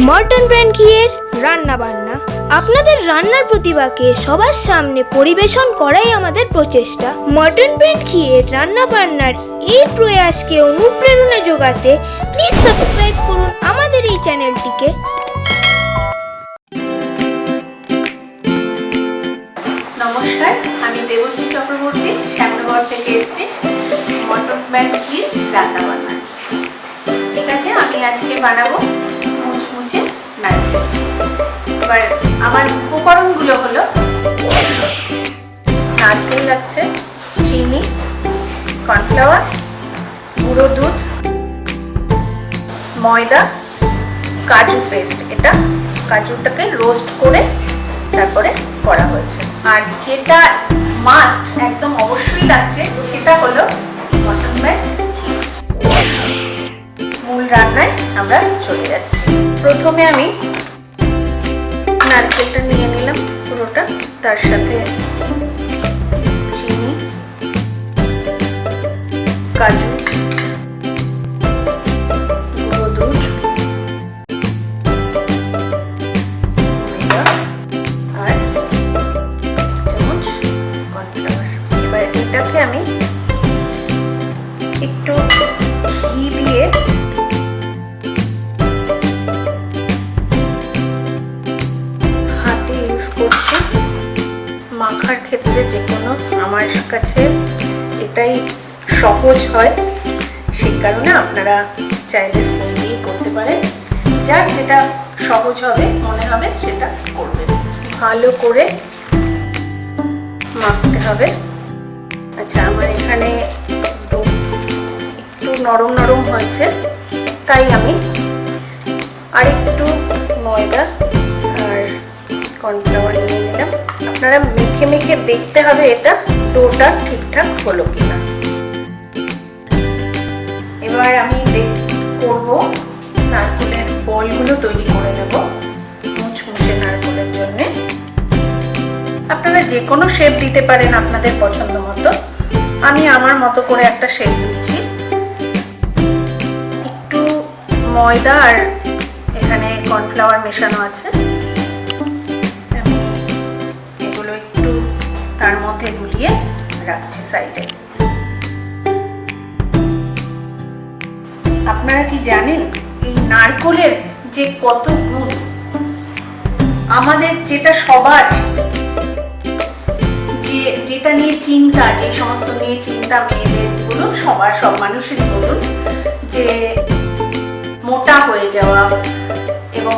মর্টন brand ঘিয়ের রান্না বান্না। আপনাদের রান্নার প্রতিভাকে সবার সামনে পরিবেশন করাই আমাদের প্রচেষ্টা। মর্টন ব্র্যান্ড ঘিয়ের রান্না বান্নার এই প্রয়াসকে অনুপ্রেরণা যোগাতে প্লিজ সাবস্ক্রাইব করুন আমাদের এই চ্যানেলটিকে। নমস্কার, আমি দেবশ্রী চক্রবর্তী, শ্যামনগর থেকে এসেছি মর্টন ব্র্যান্ড ঘির রান্না বান্না। ঠিক আছে, আমি আজকে বানাবো মুচমুচে নারকেল। এবার আমার উপকরণগুলো হলো নারকেল লাগছে, চিনি, কর্নফ্লাওয়ার, গুঁড়ো দুধ, ময়দা, কাজু পেস্ট। এটা কাজুটাকে রোস্ট করে তারপরে করা হয়েছে। আর যেটা মাস্ট একদম অবশ্যই লাগছে সেটা হলো মটন ব্র্যান্ড ঘি। মূল রান্নায় আমরা চলে যাচ্ছি। প্রথমে আমি নারকেলটা নিয়ে নিলাম পুরোটা, তার সাথে চিনি, কাজু, গুঁড়ো দুধ, আর চামচ কর্নফ্লাওয়ার। এবার এটাকে আমি একটু ঘি দিয়ে হাতে ইউজ করছি মাখার ক্ষেত্রে। যে কোনো আমার কাছে এটাই সহজ হয়, সেই কারণে আপনারা চাইলে স্পুন দিয়েই করতে পারেন। যার যেটা সহজ হবে মনে হবে সেটা করবেন। ভালো করে মাখতে হবে। আচ্ছা, আমার এখানে একটু নরম নরম হয়েছে, তাই আমি আরেকটু ময়দা আর কর্নফ্লাওয়ার নিয়ে নিলাম। আপনারা মেখে মেখে দেখতে হবে এটা ডোটা ঠিকঠাক হলো কিনা। এবার আমি করবো নারকেলের বলগুলো তৈরি করে নেব মুচমুচে নারকেলের জন্যে। আপনারা যে কোনো শেপ দিতে পারেন আপনাদের পছন্দ মতো। আমি আমার মতো করে একটা শেপ দিচ্ছি। একটু ময়দা আর এখানে কর্নফ্লাওয়ার মেশানো আছে। আমি এগুলো একটু তার মধ্যে গুলিয়ে রাখছি সাইডে। আপনারা কি জানেন এই নারকেলের যে কত গুণ? আমাদের যেটা সবার যেটা নিয়ে চিন্তা, যে সমস্ত নিয়ে চিন্তা মেয়েদের বলুন, সব মানুষেরই বলুন, যে মোটা হয়ে যাওয়া এবং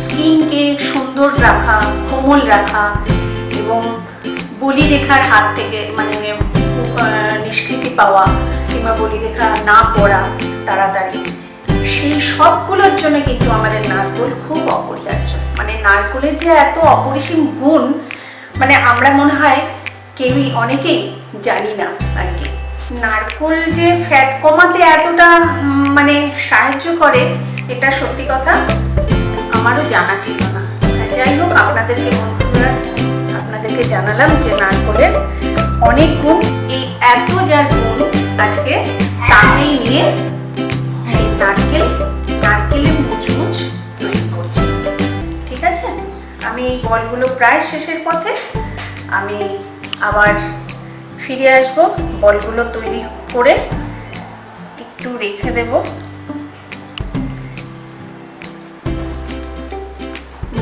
স্কিনকে সুন্দর রাখা, কোমল রাখা এবং বলিরেখার হাত থেকে মানে নিষ্কৃতি পাওয়া কিংবা বলিরেখা না পড়া তাড়াতাড়ি, সেই সবগুলোর জন্য কিন্তু আমাদের নারকেল খুব অপরিহার্য। মানে নারকেলের যে এত অপরিসীম গুণ, মানে আমরা মনে হয় কেউই অনেকেই জানি না আর কি। নারকেল যে ফ্যাট কমাতে এতটা মানে সাহায্য করে, এটা সত্যি কথা আমারও জানা ছিল না। যাই হোক, আপনাদেরকে জানালাম যে নারকেলের অনেক গুণ। এই এত যার গুণ আজকে তাকেই নিয়ে এই নারকেলের মুচমুচ তৈরি করছি। ঠিক আছে, আমি এই বলগুলো প্রায় শেষের পথে। আমি আবার ফিরে আসব বলগুলো তৈরি করে, একটু রেখে দেব।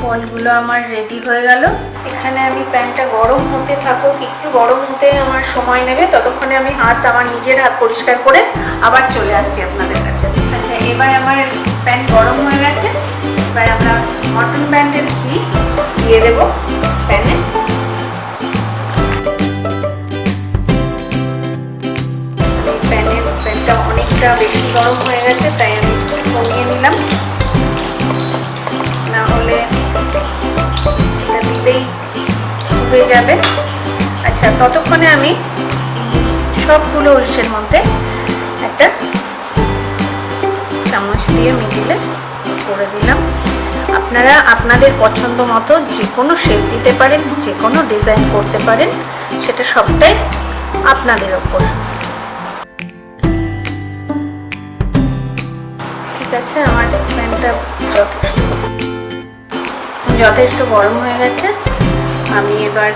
বলগুলো আমার রেডি হয়ে গেল। এখানে আমি প্যানটা গরম হতে থাকুক, একটু গরম হতে আমার সময় নেবে, ততক্ষণে আমি আমার নিজের হাত পরিষ্কার করে আবার চলে আসছি আপনাদের কাছে। আচ্ছা, এবার আমার প্যান গরম হয়ে গেছে। এবার আমরা মটন ব্র্যান্ডের ঘি দিয়ে দেব প্যানে। প্যানটা অনেকটা বেশি গরম হয়ে গেছে, তাই আমি কমিয়ে নিলাম, না হলে এটা দিতেই ডুবে যাবে। আচ্ছা, ততক্ষণে আমি সবগুলো উলসের মধ্যে একটা চামচ দিয়ে মিডিলে করে দিলাম। আপনারা আপনাদের পছন্দ মতো যে কোনো শেপ দিতে পারেন, যে কোনো ডিজাইন করতে পারেন, সেটা সবটাই আপনাদের ওপর। ঠিক আছে, আমার প্যানটা যথেষ্ট যথেষ্ট গরম হয়ে গেছে। আমি এবার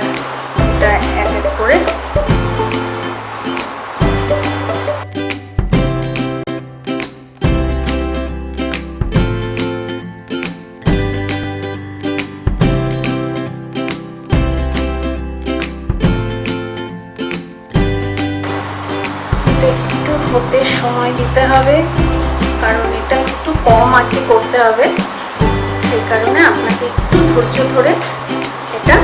এটা এক এক করে একটু হতে সময় দিতে হবে, কারণ এটা একটু কম আঁচে করতে হবে। সেই কারণে আপনাকে একটু ধৈর্য ধরে এটা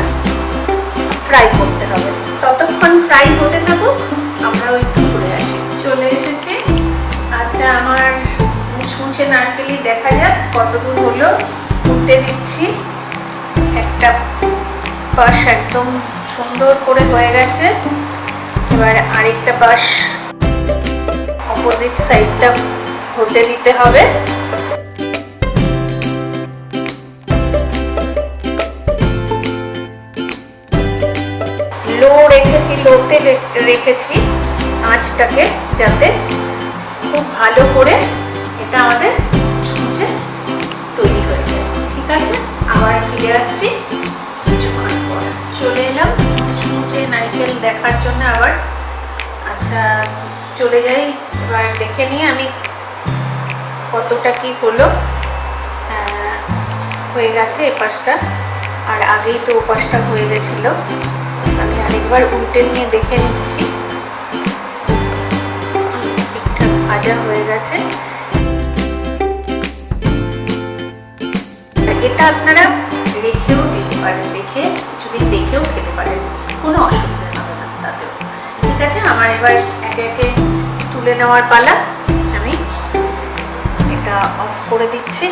ফ্রাই করতে হবে। ততক্ষণ ফ্রাই হতে থাকুক, আমরাও একটু ঘুরে আসি। চলে এসেছি। আচ্ছা, আমার মুচমুচে নারকেলি দেখা যাক কতদূর হলো। উল্টে দিচ্ছি। একটা পাশ একদম সুন্দর করে হয়ে গেছে। এবার আরেকটা পাশ অপোজিট সাইডটা হতে দিতে হবে। লোতে রেখেছি আঁচটাকে, যাতে খুব ভালো করে এটা আমাদের মুচমুচে তৈরি হয়ে যায়। ঠিক আছে, আবার ফিরে আসছি কিছুক্ষণ পর। চলে এলাম মুচমুচে নারকেল দেখার জন্য আবার। আচ্ছা, চলে যাই। এবার দেখে নিই আমি কতটা কি হলো। হয়ে গেছে এ পাশটা, আর আগেই তো ও পাশটা হয়ে গেছিল। আমি আরেকবার উল্টে নিয়ে দেখে নিচ্ছি ঠিকঠাক ভাজা হয়ে গেছে। এটা আপনারা রেখেও দিতে পারেন, কিছুদিন দেখেও খেতে পারেন, কোনো অসুবিধা হবে না তাতেও। ঠিক আছে, আমার এবার একে একে তুলে নেওয়ার পালা। আমি এটা অফ করে দিচ্ছি।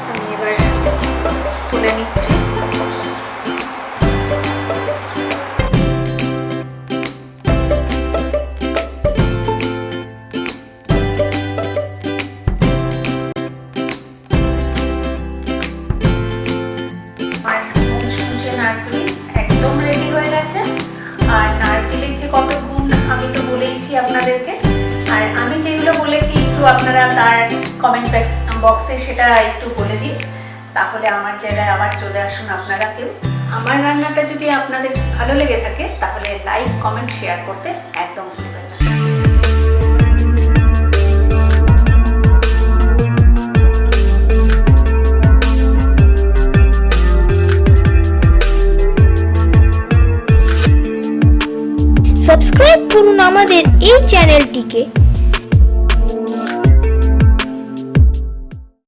আমি এবার তুলে নিচ্ছি। একদম রেডি হয়ে গেছে। আর নারকেলের যে কত গুণ আমি তো বলেইছি আপনাদেরকে, আর আমি যেগুলো বলেছি একটু আপনারা তার কমেন্ট বক্সে সেটা একটু বলে দিন, তাহলে আমার জায়গায় আবার চলে আসুন আপনারা কেউ। আমার রান্নাটা যদি আপনাদের ভালো লেগে থাকে তাহলে লাইক, কমেন্ট, শেয়ার করতে একদম ভুলবেন না। সাবস্ক্রাইব করুন আমাদের এই চ্যানেলটিকে